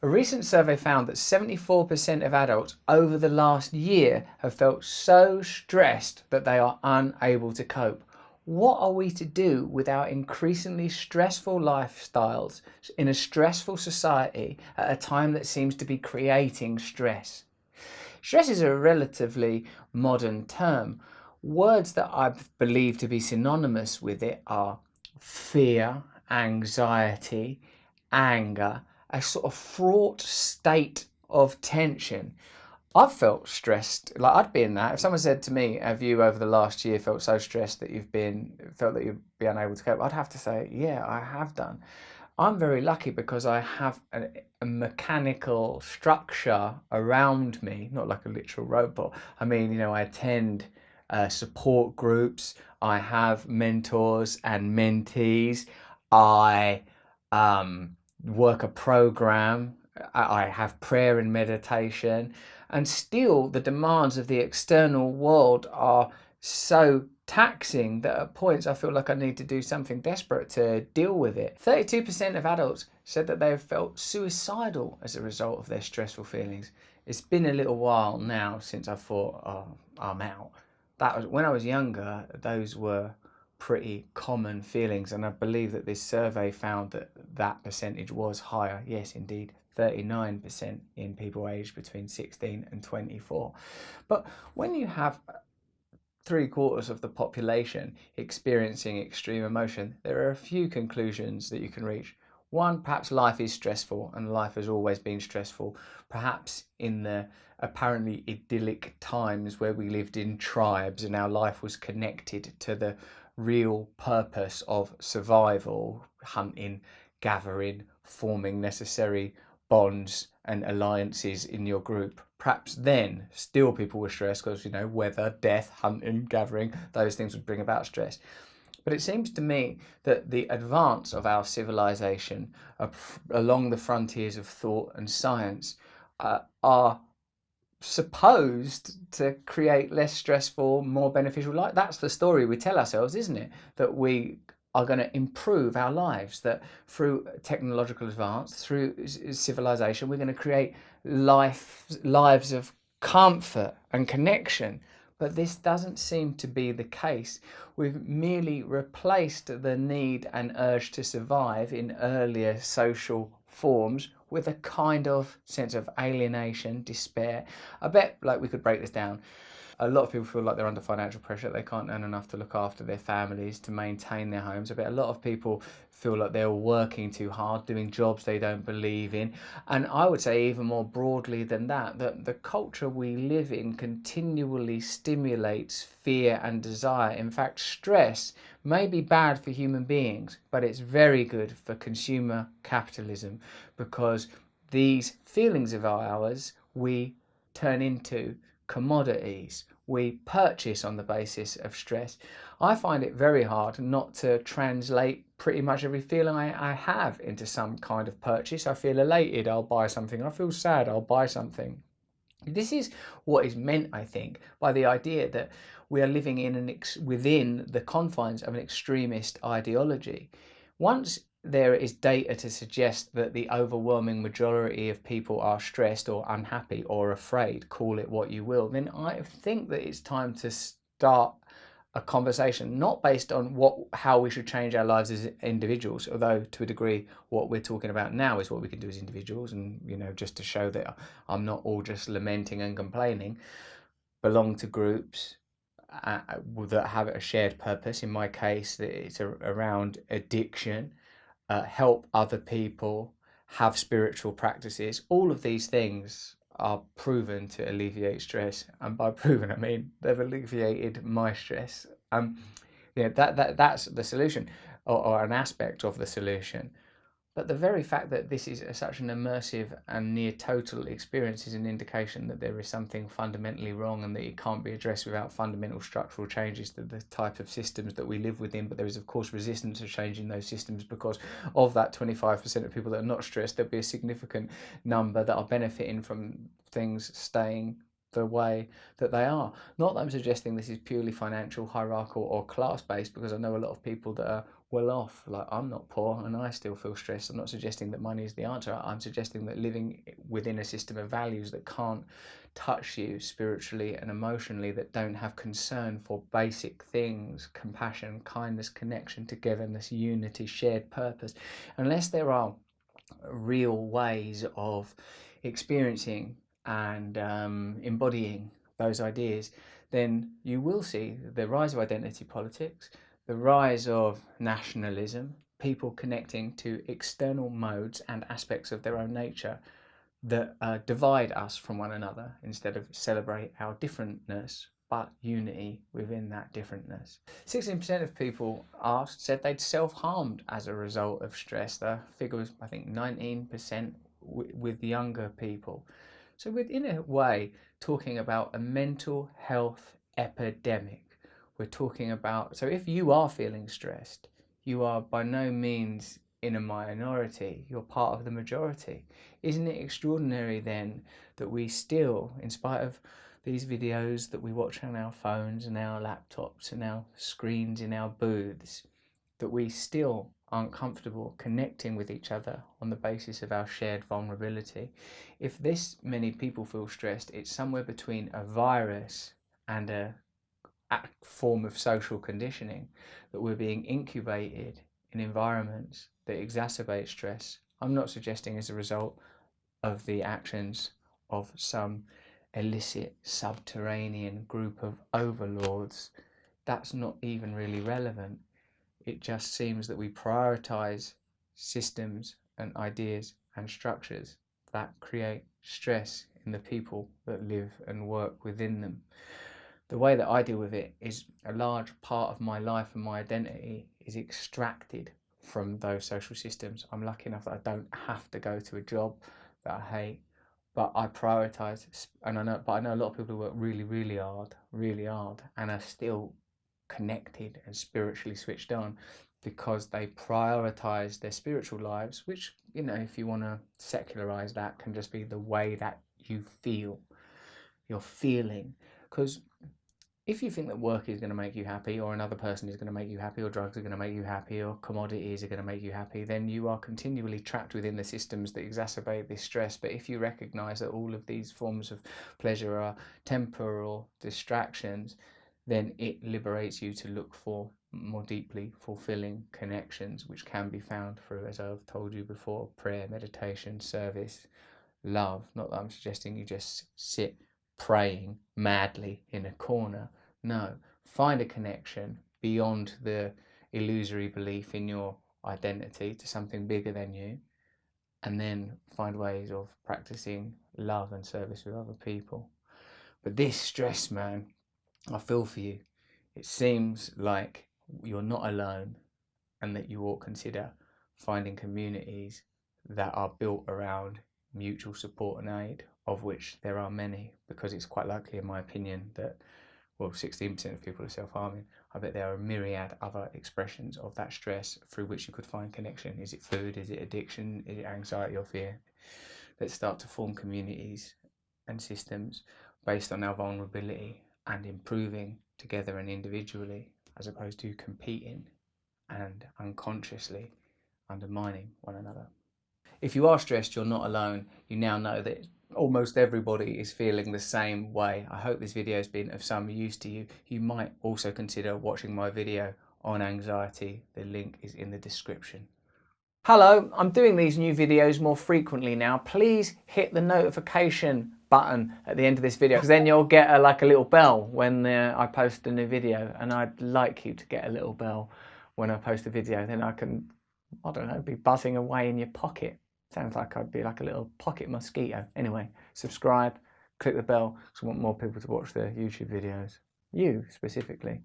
A recent survey found that 74% of adults over the last year have felt so stressed that they are unable to cope. What are we to do with our increasingly stressful lifestyles in a stressful society at a time that seems to be creating stress? Stress is a relatively modern term. Words that I believe to be synonymous with it are fear, anxiety, anger, a sort of fraught state of tension. I've felt stressed, like I'd be in that. If someone said to me, have you over the last year felt so stressed that felt that you'd be unable to cope? I'd have to say, yeah, I have done. I'm very lucky because I have a mechanical structure around me, not like a literal robot. I mean, I attend support groups, I have mentors and mentees, I work a program, I have prayer and meditation, and still the demands of the external world are so taxing that at points I feel like I need to do something desperate to deal with it. 32% of adults said that they have felt suicidal as a result of their stressful feelings. It's been a little while now since I thought, oh, I'm out. That was when I was younger, those were pretty common feelings, and I believe that this survey found that that percentage was higher. Yes, indeed, 39% in people aged between 16 and 24. But when you have 3/4 of the population experiencing extreme emotion, there are a few conclusions that you can reach. One, perhaps life is stressful and life has always been stressful. Perhaps in the apparently idyllic times where we lived in tribes and our life was connected to the real purpose of survival, hunting, gathering, forming necessary bonds and alliances in your group. Perhaps then still people were stressed because, weather, death, hunting, gathering, those things would bring about stress. But it seems to me that the advance of our civilization along the frontiers of thought and science are supposed to create less stressful, more beneficial life. That's the story we tell ourselves, isn't it? That we are going to improve our lives, that through technological advance, through civilization, we're going to create lives of comfort and connection. But this doesn't seem to be the case. We've merely replaced the need and urge to survive in earlier social forms with a kind of sense of alienation, despair. I bet we could break this down. A lot of people feel like they're under financial pressure. They can't earn enough to look after their families, to maintain their homes. I bet a lot of people feel like they're working too hard, doing jobs they don't believe in. And I would say even more broadly than that, that the culture we live in continually stimulates fear and desire. In fact, stress may be bad for human beings, but it's very good for consumer capitalism, because these feelings of ours we turn into commodities. We purchase on the basis of stress. I find it very hard not to translate pretty much every feeling I have into some kind of purchase. I feel elated, I'll buy something. I feel sad, I'll buy something. This is what is meant, I think, by the idea that we are living within the confines of an extremist ideology. Once there is data to suggest that the overwhelming majority of people are stressed or unhappy or afraid, call it what you will, then I think that it's time to start a conversation not based on how we should change our lives as individuals, although to a degree what we're talking about now is what we can do as individuals, and just to show that I'm not all just lamenting and complaining. Belong to groups that have a shared purpose. In my case, it's around addiction. Help other people, have spiritual practices. All of these things are proven to alleviate stress, and by proven I mean they've alleviated my stress. That's the solution, or an aspect of the solution. But the very fact that this is such an immersive and near total experience is an indication that there is something fundamentally wrong, and that it can't be addressed without fundamental structural changes to the type of systems that we live within. But there is, of course, resistance to changing those systems, because of that 25% of people that are not stressed, there'll be a significant number that are benefiting from things staying the way that they are. Not that I'm suggesting this is purely financial, hierarchical or class-based, because I know a lot of people that are well off. Like, I'm not poor and I still feel stressed. I'm not suggesting that money is the answer. I'm suggesting that living within a system of values that can't touch you spiritually and emotionally, that don't have concern for basic things, compassion, kindness, connection, togetherness, unity, shared purpose, unless there are real ways of experiencing and embodying those ideas, then you will see the rise of identity politics, the rise of nationalism, people connecting to external modes and aspects of their own nature that divide us from one another instead of celebrate our differentness, but unity within that differentness. 16% of people asked said they'd self-harmed as a result of stress. The figure was, I think, 19% with younger people. So we're, in a way, talking about a mental health epidemic. We're talking about, so if you are feeling stressed, you are by no means in a minority, you're part of the majority. Isn't it extraordinary then that we still, in spite of these videos that we watch on our phones and our laptops and our screens in our booths, that we still aren't comfortable connecting with each other on the basis of our shared vulnerability? If this many people feel stressed, it's somewhere between a virus and a form of social conditioning, that we're being incubated in environments that exacerbate stress. I'm not suggesting as a result of the actions of some illicit subterranean group of overlords. That's not even really relevant. It just seems that we prioritize systems and ideas and structures that create stress in the people that live and work within them. The way that I deal with it is a large part of my life and my identity is extracted from those social systems. I'm lucky enough that I don't have to go to a job that I hate, but I prioritize, and I know a lot of people who work really hard and are still connected and spiritually switched on because they prioritize their spiritual lives, which, you know, if you want to secularize that, can just be the way that you feel, you're feeling. Because if you think that work is going to make you happy, or another person is going to make you happy, or drugs are going to make you happy, or commodities are going to make you happy, then you are continually trapped within the systems that exacerbate this stress. But if you recognize that all of these forms of pleasure are temporal distractions, then it liberates you to look for more deeply fulfilling connections, which can be found through, as I've told you before, prayer, meditation, service, love. Not that I'm suggesting you just sit praying madly in a corner. No, find a connection beyond the illusory belief in your identity to something bigger than you, and then find ways of practicing love and service with other people. But this stress, man, I feel for you. It seems like you're not alone, and that you ought to consider finding communities that are built around mutual support and aid, of which there are many, because it's quite likely, in my opinion, that, well, 16% of people are self-harming. I bet there are a myriad other expressions of that stress through which you could find connection. Is it food? Is it addiction? Is it anxiety or fear? Let's start to form communities and systems based on our vulnerability and improving together and individually, as opposed to competing and unconsciously undermining one another. If you are stressed, you're not alone. You now know that almost everybody is feeling the same way. I hope this video has been of some use to you. You might also consider watching my video on anxiety. The link is in the description. Hello, I'm doing these new videos more frequently now. Please hit the notification button at the end of this video, because then you'll get like a little bell when I post a new video, and I'd like you to get a little bell when I post a video. Then I can, I don't know, be buzzing away in your pocket. Sounds like I'd be like a little pocket mosquito. Anyway, subscribe, click the bell, because I want more people to watch the YouTube videos. You specifically.